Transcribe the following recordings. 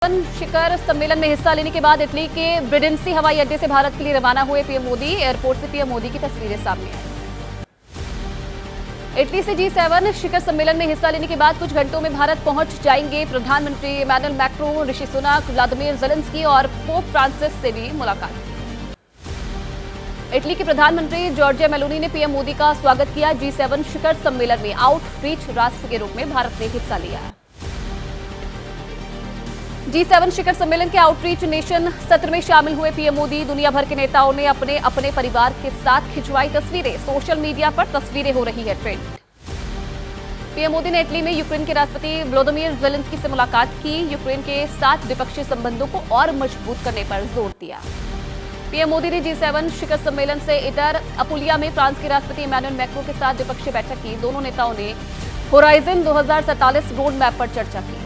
शिखर सम्मेलन में हिस्सा लेने के बाद इटली के ब्रिंडीसी हवाई अड्डे से भारत के लिए रवाना हुए पीएम मोदी। एयरपोर्ट से पीएम मोदी की तस्वीरें सामने आई। इटली से G7 शिखर सम्मेलन में हिस्सा लेने के बाद कुछ घंटों में भारत पहुंच जाएंगे प्रधानमंत्री Emmanuel Macron, Rishi Sunak, Vladimir Zelensky और पोप फ्रांसिस से भी मुलाकात की। इटली के प्रधानमंत्री जॉर्जिया मेलोनी ने पीएम मोदी का स्वागत किया। G7 शिखर सम्मेलन में आउटरीच राष्ट्र के रूप में भारत ने हिस्सा लिया। G7 शिखर सम्मेलन के आउटरीच नेशन सत्र में शामिल हुए पीएम मोदी। दुनिया भर के नेताओं ने अपने अपने परिवार के साथ खिंचवाई तस्वीरें। सोशल मीडिया पर तस्वीरें हो रही है ट्रेंड। पीएम मोदी ने इटली में यूक्रेन के राष्ट्रपति व्लादिमीर ज़ेलेंस्की से मुलाकात की। यूक्रेन के साथ द्विपक्षीय संबंधों को और मजबूत करने पर जोर दिया। पीएम मोदी ने G7 शिखर सम्मेलन से इतर अपुलिया में फ्रांस के राष्ट्रपति इमैनुअल मैक्रोन के साथ द्विपक्षीय बैठक की। दोनों नेताओं ने होराइजन 2047 रोड मैप पर चर्चा की।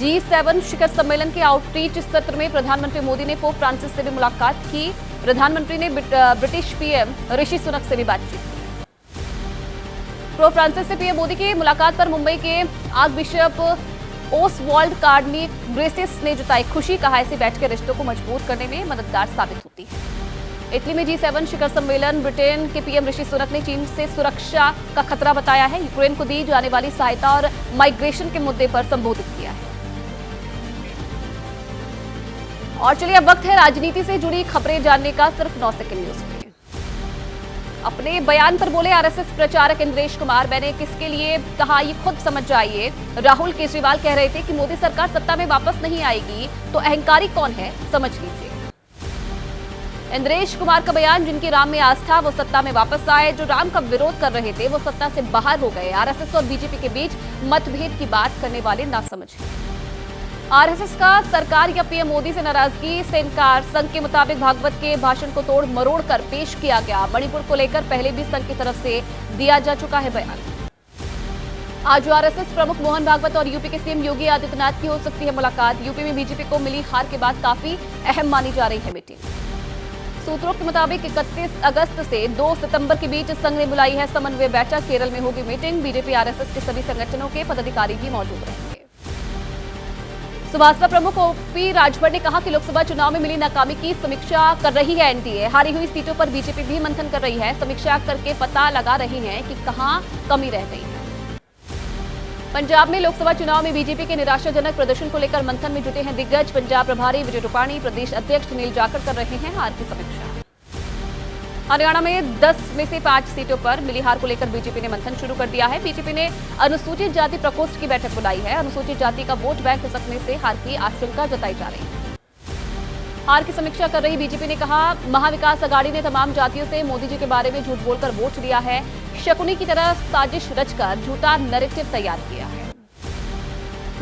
G7 शिखर सम्मेलन के आउटरीच सत्र में प्रधानमंत्री मोदी ने पोप फ्रांसिस से भी मुलाकात की। प्रधानमंत्री ने ब्रिटिश पीएम ऋषि सुनक से भी बातचीत की। पोप फ्रांसिस से पीएम मोदी की मुलाकात पर मुंबई के आर्कबिशप ओसवाल्ड कार्डिग्रेसिस ने जताई खुशी। कहा ऐसी बैठकें रिश्तों को मजबूत करने में मददगार साबित होती है। इटली में G7 शिखर सम्मेलन ब्रिटेन के पीएम ऋषि सुनक ने चीन से सुरक्षा का खतरा बताया है। यूक्रेन को दी जाने वाली सहायता और माइग्रेशन के मुद्दे पर संबोधित किया है। और चलिए अब वक्त है राजनीति से जुड़ी खबरें जानने का। सिर्फ 9 सेकंड न्यूज में अपने बयान पर बोले आरएसएस प्रचारक इंद्रेश कुमार। मैंने किसके लिए कहा ये खुद समझ जाइए। राहुल केजरीवाल कह रहे थे कि मोदी सरकार सत्ता में वापस नहीं आएगी तो अहंकारी कौन है समझ लीजिए। इंद्रेश कुमार का बयान, जिनकी राम में आस्था वो सत्ता में वापस आए, जो राम का विरोध कर रहे थे वो सत्ता से बाहर हो गए। आरएसएस और बीजेपी के बीच मतभेद की बात करने वाले ना समझे। आरएसएस का सरकार या पीएम मोदी से नाराजगी से इनकार। संघ के मुताबिक भागवत के भाषण को तोड़ मरोड़ कर पेश किया गया। मणिपुर को लेकर पहले भी संघ की तरफ से दिया जा चुका है बयान। आज आरएसएस प्रमुख मोहन भागवत और यूपी के सीएम योगी आदित्यनाथ की हो सकती है मुलाकात। यूपी में बीजेपी को मिली हार के बाद काफी अहम मानी जा रही है मीटिंग। सूत्रों के मुताबिक 31 अगस्त से 2 सितंबर के बीच संघ ने बुलाई है समन्वय बैठक। केरल में होगी मीटिंग। बीजेपी आरएसएस के सभी संगठनों के पदाधिकारी भी मौजूद रहेंगे। सुभाषपा प्रमुख ओपी राजभर ने कहा कि लोकसभा चुनाव में मिली नाकामी की समीक्षा कर रही है एनडीए। हारी हुई सीटों पर बीजेपी भी मंथन कर रही है। समीक्षा करके पता लगा रही है कि कहां कमी रह गई है। पंजाब में लोकसभा चुनाव में बीजेपी के निराशाजनक प्रदर्शन को लेकर मंथन में जुटे हैं दिग्गज। पंजाब प्रभारी विजय रूपाणी, प्रदेश अध्यक्ष सुनील जाखड़ कर रहे हैं हार की समीक्षा। हरियाणा में 10 में से 5 सीटों पर मिली हार को लेकर बीजेपी ने मंथन शुरू कर दिया है। बीजेपी ने अनुसूचित जाति प्रकोष्ठ की बैठक बुलाई है। अनुसूचित जाति का वोट बैंक खिसकने से हार की आशंका जताई जा रही है। हार की समीक्षा कर रही बीजेपी ने कहा, महाविकास अघाड़ी ने तमाम जातियों से मोदी जी के बारे में झूठ बोलकर वोट लिया है। शकुनी की तरह साजिश रचकर झूठा नैरेटिव तैयार किया है।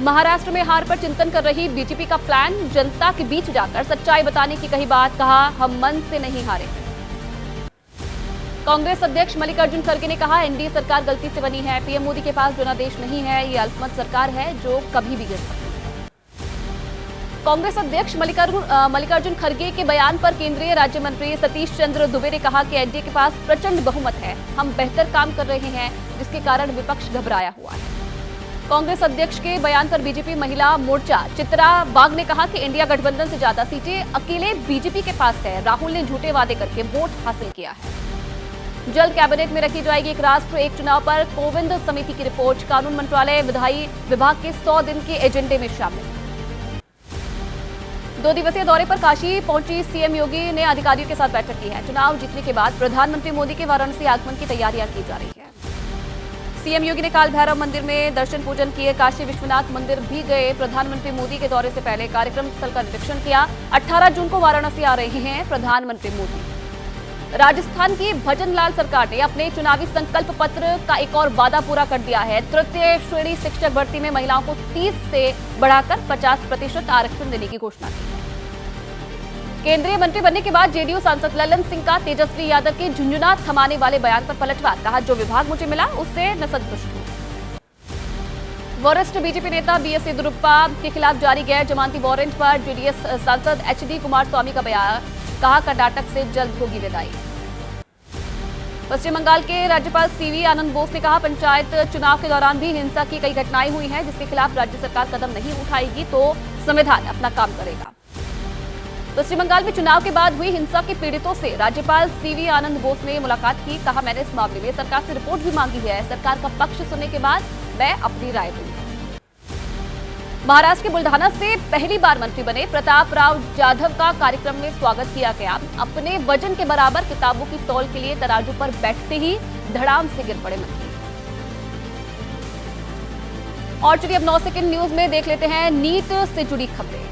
महाराष्ट्र में हार पर चिंतन कर रही बीजेपी का प्लान, जनता के बीच जाकर सच्चाई बताने की कही बात। कहा, हम मन से नहीं हारे। कांग्रेस अध्यक्ष मल्लिकार्जुन खड़गे ने कहा, एनडीए सरकार गलती से बनी है। पीएम मोदी के पास जनादेश नहीं है। ये अल्पमत सरकार है जो कभी भी गिर सकती है। कांग्रेस अध्यक्ष मल्लिकार्जुन खड़गे के बयान पर केंद्रीय राज्य मंत्री सतीश चंद्र दुबे ने कहा कि एनडीए के पास प्रचंड बहुमत है। हम बेहतर काम कर रहे हैं जिसके कारण विपक्ष घबराया हुआ है। कांग्रेस अध्यक्ष के बयान पर बीजेपी महिला मोर्चा चित्रा बाग ने कहा कि इंडिया गठबंधन से ज्यादा सीटें अकेले बीजेपी के पास है। राहुल ने झूठे वादे करके वोट हासिल किया है। जल्द कैबिनेट में रखी जाएगी एक राष्ट्र एक चुनाव पर कोविंद समिति की रिपोर्ट। कानून मंत्रालय विधायी विभाग के 100 दिन के एजेंडे में शामिल। 2 दिवसीय दौरे पर काशी पहुंची सीएम योगी ने अधिकारियों के साथ बैठक की है। चुनाव जीतने के बाद प्रधानमंत्री मोदी के वाराणसी आगमन की तैयारियां की जा रही है। सीएम योगी ने काल भैरव मंदिर में दर्शन पूजन किए। काशी विश्वनाथ मंदिर भी गए। प्रधानमंत्री मोदी के दौरे से पहले कार्यक्रम स्थल का निरीक्षण किया। 18 जून को वाराणसी आ रहे हैं प्रधानमंत्री मोदी। राजस्थान की भजन लाल सरकार ने अपने चुनावी संकल्प पत्र का एक और वादा पूरा कर दिया है। तृतीय श्रेणी शिक्षक भर्ती में महिलाओं को 30 से बढ़ाकर 50% आरक्षण देने की घोषणा की है। केंद्रीय मंत्री बनने के बाद जेडीयू सांसद ललन सिंह का तेजस्वी यादव के झुंझुना थमाने वाले बयान पर पलटवार। कहा, जो विभाग मुझे मिला उससे न संतुष्ट हूं। वरिष्ठ बीजेपी नेता बीएस येदियुरप्पा के खिलाफ जारी गैर जमानती वारंट पर जेडीएस सांसद एचडी कुमारस्वामी का बयान। कहा, कर्नाटक से जल्द होगी विदाई। पश्चिम बंगाल के राज्यपाल सीवी आनंद बोस ने कहा, पंचायत चुनाव के दौरान भी हिंसा की कई घटनाएं हुई हैं, जिसके खिलाफ राज्य सरकार कदम नहीं उठाएगी तो संविधान अपना काम करेगा। पश्चिम बंगाल में चुनाव के बाद हुई हिंसा के पीड़ितों से राज्यपाल सीवी आनंद बोस ने मुलाकात की। कहा, मैंने इस मामले में सरकार से रिपोर्ट भी मांगी है। सरकार का पक्ष सुनने के बाद मैं अपनी राय दूंगा। महाराष्ट्र के बुल्ढाना से पहली बार मंत्री बने प्रताप राव जाधव का कार्यक्रम में स्वागत किया गया। अपने वजन के बराबर किताबों की तौल के लिए तराजू पर बैठते ही धड़ाम से गिर पड़े मंत्री। और चलिए अब 9 सेकंड न्यूज में देख लेते हैं नीट से जुड़ी खबरें।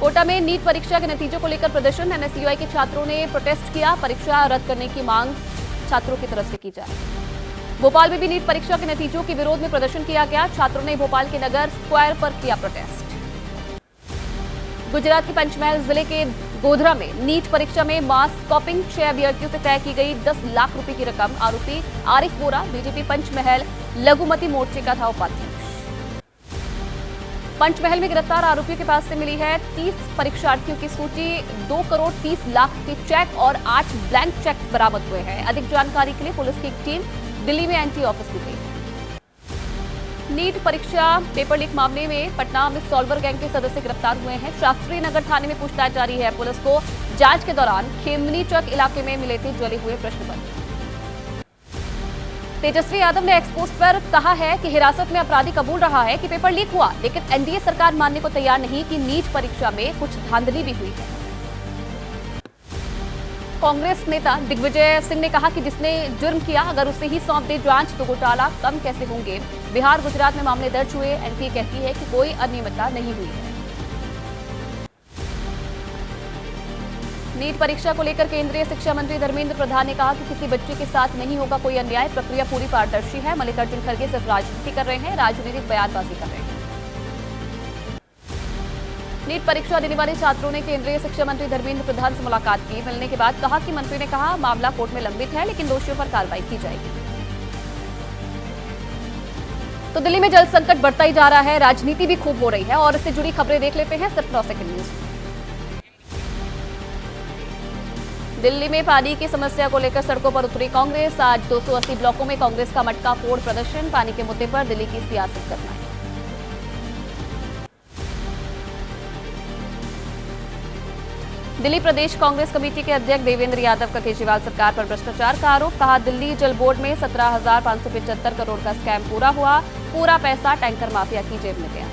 कोटा में नीट परीक्षा के नतीजों को लेकर प्रदर्शन। एनएसयूआई के छात्रों ने प्रोटेस्ट किया। परीक्षा रद्द करने की मांग छात्रों की तरफ से की जा रही है। भोपाल में भी नीट परीक्षा के नतीजों के विरोध में प्रदर्शन किया गया। छात्रों ने भोपाल के नगर स्क्वायर पर किया प्रोटेस्ट। गुजरात के पंचमहल जिले के गोधरा में नीट परीक्षा में मास कॉपिंग 6 अभ्यर्थियों से तय की गई 10 लाख रुपए की रकम। आरोपी आरिफ बोरा बीजेपी पंचमहल लघुमती मोर्चे का था उपाध्यक्ष। पंचमहल में गिरफ्तार आरोपियों के पास से मिली है 30 परीक्षार्थियों की सूची। 2 करोड़ 30 लाख के चेक और 8 ब्लैंक चेक बरामद हुए हैं। अधिक जानकारी के लिए पुलिस की एक टीम दिल्ली में एंटी ऑफिस भी गई है। नीट परीक्षा पेपर लीक मामले में पटना में सॉल्वर गैंग के सदस्य गिरफ्तार हुए हैं। शास्त्री नगर थाने में पूछताछ जारी है। पुलिस को जांच के दौरान खेमनी चौक इलाके में मिले थे जले हुए प्रश्न पत्र। तेजस्वी यादव ने एक्सपोस्ट पर कहा है कि हिरासत में अपराधी कबूल रहा है कि पेपर लीक हुआ, लेकिन एनडीए सरकार मानने को तैयार नहीं कि नीट परीक्षा में कुछ धांधली भी हुई है। कांग्रेस नेता दिग्विजय सिंह ने कहा कि जिसने जुर्म किया अगर उसे ही सौंप दे जांच तो घोटाला कम कैसे होंगे। बिहार गुजरात में मामले दर्ज हुए। एनटीए कहती है कि कोई अनियमितता नहीं हुई है। नीट परीक्षा को लेकर केंद्रीय शिक्षा मंत्री धर्मेंद्र प्रधान ने कहा कि किसी बच्चे के साथ नहीं होगा कोई अन्याय। प्रक्रिया पूरी पारदर्शी है। मल्लिकार्जुन खड़गे सिर्फ राजनीति कर रहे हैं, राजनीतिक बयानबाजी कर रहे हैं। नीट परीक्षा देने वाले छात्रों ने केंद्रीय शिक्षा मंत्री धर्मेंद्र प्रधान से मुलाकात की। मिलने के बाद कहा कि मंत्री ने कहा मामला कोर्ट में लंबित है, लेकिन दोषियों पर कार्रवाई की जाएगी। तो दिल्ली में जल संकट बढ़ता ही जा रहा है। राजनीति भी खूब हो रही है और इससे जुड़ी खबरें देख लेते हैं सिर्फ 9 सेकंड न्यूज। दिल्ली में पानी की समस्या को लेकर सड़कों पर उतरी कांग्रेस। आज 280 ब्लॉकों में कांग्रेस का मटका फोड़ प्रदर्शन। पानी के मुद्दे पर दिल्ली की सियासत करना है। दिल्ली प्रदेश कांग्रेस कमेटी के अध्यक्ष देवेंद्र यादव का केजरीवाल सरकार पर भ्रष्टाचार का आरोप। कहा, दिल्ली जल बोर्ड में 17,575 करोड़ का स्कैम पूरा हुआ। पूरा पैसा टैंकर माफिया की जेब में गया।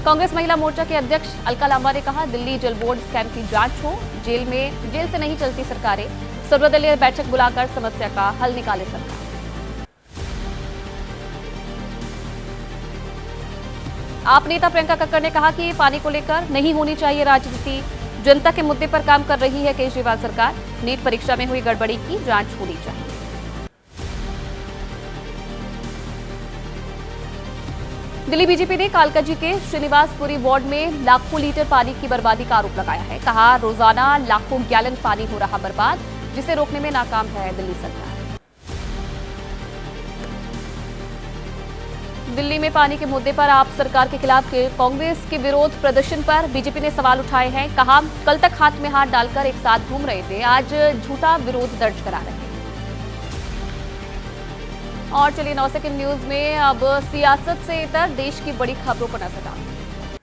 कांग्रेस महिला मोर्चा के अध्यक्ष अलका लांबा ने कहा, दिल्ली जल बोर्ड स्कैम की जांच हो। जेल से नहीं चलती सरकारें। सर्वदलीय बैठक बुलाकर समस्या का हल निकाले सरकार। आप नेता प्रियंका कक्कड़ ने कहा कि पानी को लेकर नहीं होनी चाहिए राजनीति। जनता के मुद्दे पर काम कर रही है केजरीवाल सरकार। नीट परीक्षा में हुई गड़बड़ी की जांच होनी चाहिए। दिल्ली बीजेपी ने कालकाजी के श्रीनिवासपुरी वार्ड में लाखों लीटर पानी की बर्बादी का आरोप लगाया है। कहा, रोजाना लाखों गैलन पानी हो रहा बर्बाद, जिसे रोकने में नाकाम है दिल्ली सरकार। दिल्ली में पानी के मुद्दे पर आप सरकार के खिलाफ कांग्रेस के विरोध प्रदर्शन पर बीजेपी ने सवाल उठाए हैं। कहा, कल तक हाथ में हाथ डालकर एक साथ घूम रहे थे, आज झूठा विरोध दर्ज करा रहे हैं। और चलिए 9 सेकंड न्यूज में अब सियासत से इतर देश की बड़ी खबरों को नजर डालते हैं।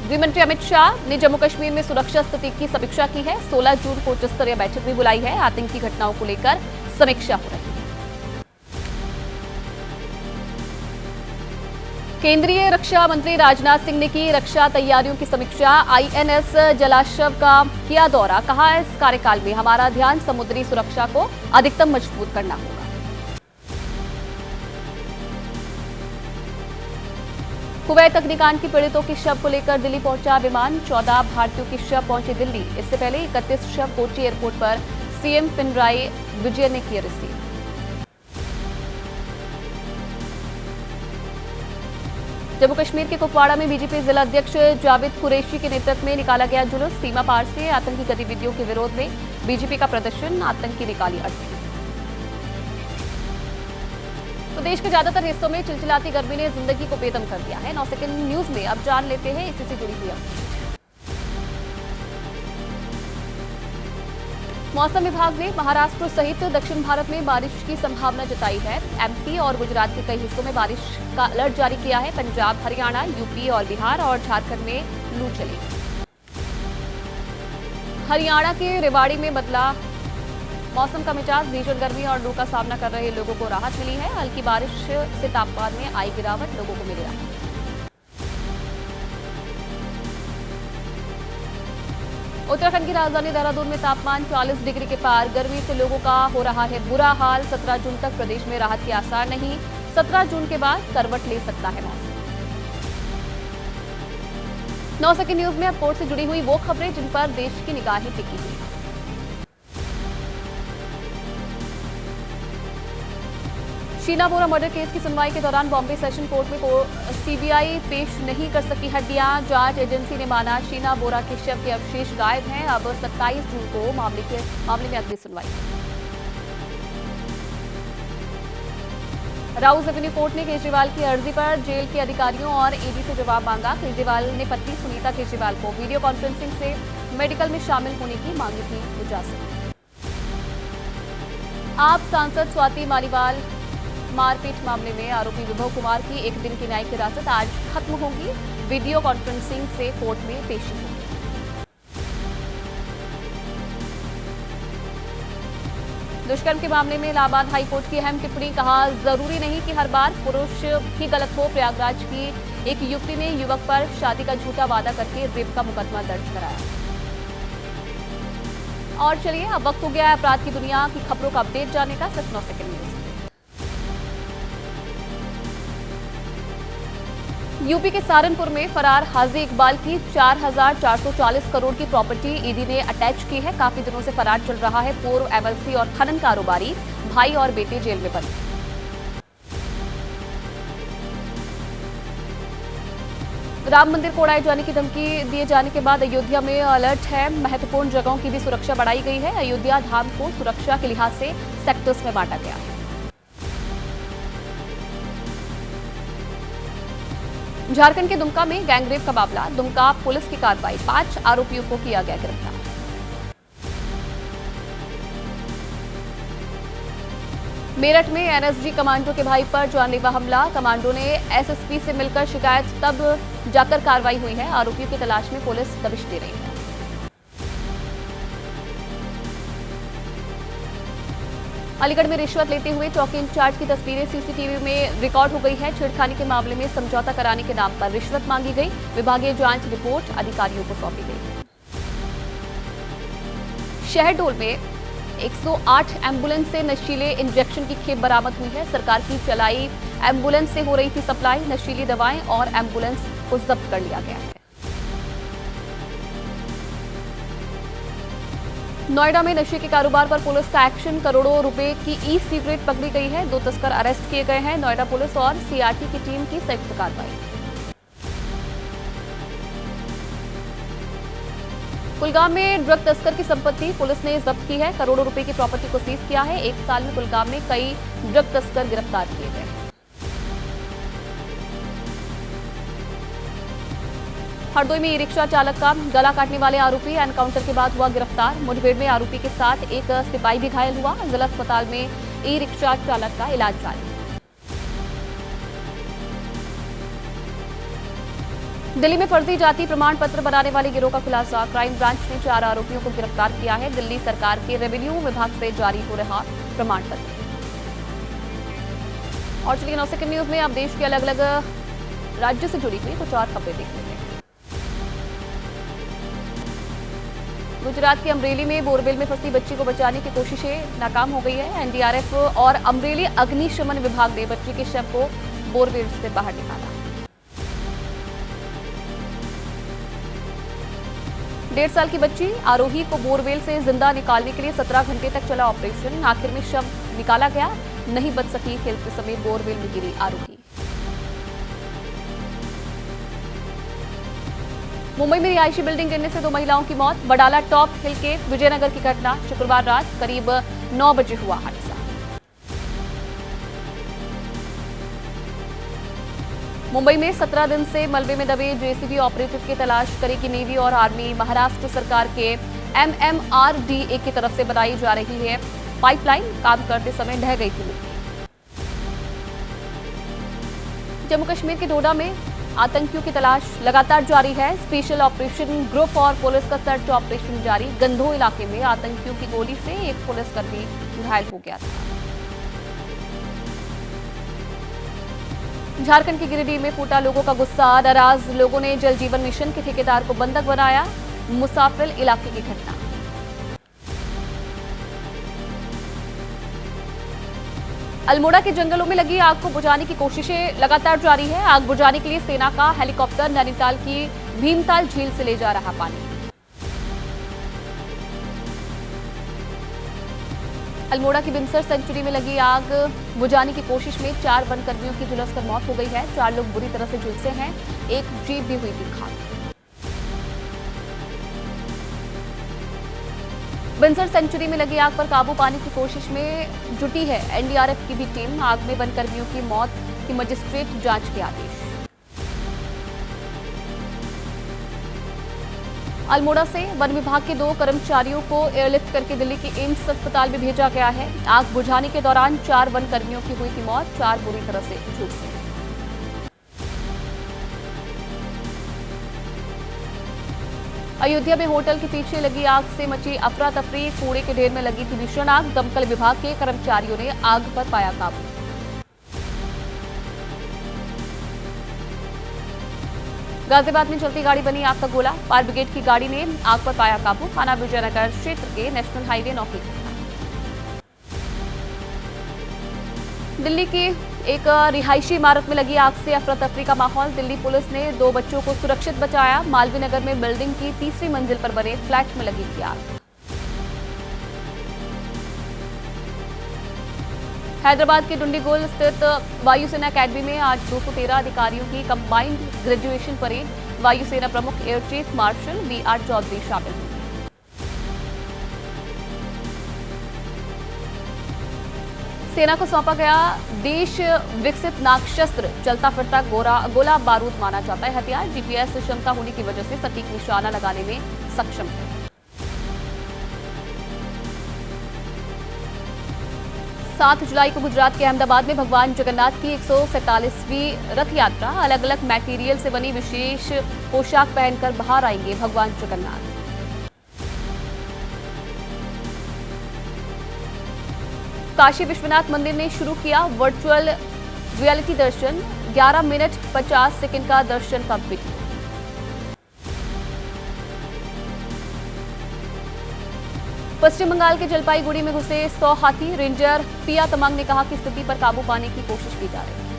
गृह मंत्री अमित शाह ने जम्मू कश्मीर में सुरक्षा स्थिति की समीक्षा की है। 16 जून को उच्च स्तरीय बैठक भी बुलाई है। आतंकी घटनाओं को लेकर समीक्षा हो रही है। केंद्रीय रक्षा मंत्री राजनाथ सिंह ने की रक्षा तैयारियों की समीक्षा। आईएनएस जलाश्व का किया दौरा। कहा, इस कार्यकाल में हमारा ध्यान समुद्री सुरक्षा को अधिकतम मजबूत करना होगा। कुवैत अग्निकांड की पीड़ितों के शव को लेकर दिल्ली पहुंचा विमान। 14 भारतीयों के शव पहुंचे दिल्ली। इससे पहले 31 शव कोची एयरपोर्ट पर सीएम पिनराई विजयन ने किए रिसीव। जम्मू कश्मीर के कुपवाड़ा में बीजेपी जिला अध्यक्ष जावेद कुरैशी के नेतृत्व में निकाला गया जुलूस। सीमा पार से आतंकी गतिविधियों के विरोध में बीजेपी का प्रदर्शन। आतंकी निकाली अर्थी। तो प्रदेश के ज्यादातर हिस्सों में चिलचिलाती गर्मी ने जिंदगी को बेदम कर दिया है। 9 सेकंड न्यूज में अब जान लेते हैं इसी से जुड़ी हुई अपडेट। मौसम विभाग ने महाराष्ट्र सहित दक्षिण भारत में बारिश की संभावना जताई है। एमपी और गुजरात के कई हिस्सों में बारिश का अलर्ट जारी किया है। पंजाब, हरियाणा, यूपी और बिहार और झारखंड में लू चलेगी। हरियाणा के रेवाड़ी में बदला मौसम का मिजाज। भीषण गर्मी और लू का सामना कर रहे लोगों को राहत मिली है। हल्की बारिश से तापमान में आई गिरावट, लोगों को मिली राहत। उत्तराखंड की राजधानी देहरादून में तापमान 40 डिग्री के पार। गर्मी से लोगों का हो रहा है बुरा हाल। 17 जून तक प्रदेश में राहत के आसार नहीं। 17 जून के बाद करवट ले सकता है मौसम। 9 सेकंड न्यूज में अब कोर्ट से जुड़ी हुई वो खबरें जिन पर देश की निगाहें टिकी हुई। शीना बोरा मर्डर केस की सुनवाई के दौरान बॉम्बे सेशन कोर्ट में सीबीआई पेश नहीं कर सकी हड्डियां। जांच एजेंसी ने माना शीना बोरा के शव के अवशेष गायब हैं। अब 27 जून को मामले में अगली सुनवाई। राउस एवेन्यू कोर्ट ने केजरीवाल की अर्जी पर जेल के अधिकारियों और ईडी से जवाब मांगा। केजरीवाल ने पत्नी सुनीता केजरीवाल को वीडियो कॉन्फ्रेंसिंग से मेडिकल में शामिल होने की मांगी थी इजाजत। आप सांसद स्वाति मालीवाल मारपीट मामले में आरोपी विभव कुमार की 1 दिन की न्यायिक हिरासत आज खत्म होगी। वीडियो कॉन्फ्रेंसिंग से कोर्ट में पेशी होगी। दुष्कर्म के मामले में इलाहाबाद हाईकोर्ट की अहम टिप्पणी। कहा, जरूरी नहीं कि हर बार पुरुष ही गलत हो। प्रयागराज की एक युवती ने युवक पर शादी का झूठा वादा करके रेप का मुकदमा दर्ज कराया। और चलिए अब वक्त हो गया है अपराध की दुनिया की खबरों का अपडेट जानने का। सिर्फ 9 सेकंड न्यूज। यूपी के सहारनपुर में फरार हाजी इकबाल की 4,440 करोड़ की प्रॉपर्टी ईडी ने अटैच की है। काफी दिनों से फरार चल रहा है पूर्व एमएलसी और खनन कारोबारी। भाई और बेटे जेल में बंद। राम मंदिर को उड़ाए जाने की धमकी दिए जाने के बाद अयोध्या में अलर्ट है। महत्वपूर्ण जगहों की भी सुरक्षा बढ़ाई गई है। अयोध्या धाम को सुरक्षा के लिहाज से सेक्टर्स में बांटा गया है। झारखंड के दुमका में गैंगरेप का मामला। दुमका पुलिस की कार्रवाई। 5 आरोपियों को किया गया गिरफ्तार। मेरठ में एनएसजी कमांडो के भाई पर जानलेवा हमला। कमांडो ने एसएसपी से मिलकर शिकायत, तब जाकर कार्रवाई हुई है। आरोपियों की तलाश में पुलिस दबिश दे रही है। अलीगढ़ में रिश्वत लेते हुए चौकी इंचार्ज की तस्वीरें सीसीटीवी में रिकॉर्ड हो गई है। छेड़खानी के मामले में समझौता कराने के नाम पर रिश्वत मांगी गई। विभागीय जांच रिपोर्ट अधिकारियों को सौंपी गई। शहडोल में 108 एम्बुलेंस से नशीले इंजेक्शन की खेप बरामद हुई है। सरकार की चलाई एम्बुलेंस से हो रही थी सप्लाई। नशीली दवाएं और एम्बुलेंस को जब्त कर लिया गया है। नोएडा में नशे के कारोबार पर पुलिस का एक्शन। करोड़ों रुपए की ई सिगरेट पकड़ी गई है। 2 तस्कर अरेस्ट किए गए हैं। नोएडा पुलिस और सीआरटी की टीम की संयुक्त कार्रवाई। कुलगाम में ड्रग तस्कर की संपत्ति पुलिस ने जब्त की है। करोड़ों रुपए की प्रॉपर्टी को सीज किया है। 1 साल में कुलगाम में कई ड्रग तस्कर गिरफ्तार किए गए। हरदोई में ई रिक्शा चालक का गला काटने वाले आरोपी एनकाउंटर के बाद हुआ गिरफ्तार। मुठभेड़ में आरोपी के साथ एक सिपाही भी घायल हुआ। जिला अस्पताल में ई रिक्शा चालक का इलाज जारी। दिल्ली में फर्जी जाति प्रमाण पत्र बनाने वाले गिरोह का खुलासा। क्राइम ब्रांच ने 4 आरोपियों को गिरफ्तार किया है। दिल्ली सरकार के रेवेन्यू विभाग से जारी हो रहा प्रमाण पत्र। और चलिए 9 सेकंड न्यूज में आप देश के अलग अलग राज्य से जुड़ी हुई कुछ और खबरें देख लेते हैं। गुजरात के अमरेली में बोरवेल में फंसी बच्ची को बचाने की कोशिशें नाकाम हो गई है। एनडीआरएफ और अमरेली अग्निशमन विभाग ने बच्ची के शव को बोरवेल से बाहर निकाला। 1.5 साल की बच्ची आरोही को बोरवेल से जिंदा निकालने के लिए 17 घंटे तक चला ऑपरेशन। आखिर में शव निकाला गया। नहीं बच सकी खेलते समय बोरवेल में गिरी आरोही। मुंबई में रिहायशी बिल्डिंग गिरने से 2 महिलाओं की मौत। बडाला टॉप हिल के विजयनगर की घटना। शुक्रवार रात करीब 9 बजे हुआ हादसा। मुंबई में 17 दिन से मलबे में दबे जेसीबी ऑपरेटर की तलाश करेगी नेवी और आर्मी। महाराष्ट्र सरकार के एमएमआरडीए की तरफ से बनाई जा रही है पाइपलाइन, काम करते समय ढह गई थी मिट्टी। जम्मू कश्मीर के डोडा में आतंकियों की तलाश लगातार जारी है। स्पेशल ऑपरेशन ग्रुप और पुलिस का सर्च ऑपरेशन जारी। गंधो इलाके में आतंकियों की गोली से एक पुलिसकर्मी घायल हो गया था। झारखंड के गिरिडीह में फूटा लोगों का गुस्सा। नाराज लोगों ने जल जीवन मिशन के ठेकेदार को बंधक बनाया। मुसाफिल इलाके की घटना। अल्मोड़ा के जंगलों में लगी आग को बुझाने की कोशिशें लगातार जारी है। आग बुझाने के लिए सेना का हेलीकॉप्टर नैनीताल की भीमताल झील से ले जा रहा पानी। अल्मोड़ा की बिमसर सेंचुरी में लगी आग बुझाने की कोशिश में 4 वन कर्मियों की झुलसकर मौत हो गई है। 4 लोग बुरी तरह से झुलसे हैं। एक जीप भी हुई थी खाक। बिमसर सेंचुरी में लगी आग पर काबू पाने की कोशिश में जुटी है एनडीआरएफ की भी टीम। आग में वन कर्मियों की मौत की मजिस्ट्रेट जांच के आदेश। अल्मोड़ा से वन विभाग के 2 कर्मचारियों को एयरलिफ्ट करके दिल्ली के एम्स अस्पताल में भेजा गया है। आग बुझाने के दौरान 4 वन कर्मियों की हुई थी मौत। 4 बुरी तरह से झुलसे। अयोध्या में होटल के पीछे लगी आग से मची अफरा तफरी। कूड़े के ढेर में लगी थी भीषण आग। दमकल विभाग के कर्मचारियों ने आग पर पाया काबू। गाजियाबाद में चलती गाड़ी बनी आग का गोला। फायर ब्रिगेड की गाड़ी ने आग पर पाया काबू। थाना विजयनगर क्षेत्र के नेशनल हाईवे 9 की घटना। दिल्ली की एक रिहायशी इमारत में लगी आग से अफरा तफरी का माहौल। दिल्ली पुलिस ने 2 बच्चों को सुरक्षित बचाया। मालवीय नगर में बिल्डिंग की 3री मंजिल पर बने फ्लैट में लगी थी आग। हैदराबाद के डुंडीगोल स्थित वायुसेना अकेडमी में आज 213 अधिकारियों की कंबाइंड ग्रेजुएशन परेड। वायुसेना प्रमुख air chief marshal VR. Chaudhary शामिल हुए। सेना को सौंपा गया देश विकसित नागशस्त्र चलता फिरता गोला बारूद माना जाता है हथियार। जीपीएस क्षमता होने की वजह से सटीक निशाना लगाने में सक्षम है। 7 जुलाई को गुजरात के अहमदाबाद में भगवान जगन्नाथ की 147वीं रथ यात्रा। अलग अलग मटेरियल से बनी विशेष पोशाक पहनकर बाहर आएंगे भगवान जगन्नाथ। काशी विश्वनाथ मंदिर ने शुरू किया वर्चुअल रियलिटी दर्शन। 11 मिनट 50 सेकंड का दर्शन का वीडियो। पश्चिम बंगाल के जलपाईगुड़ी में घुसे 100 हाथी। रेंजर पिया तमांग ने कहा कि स्थिति पर काबू पाने की कोशिश की जा रही है।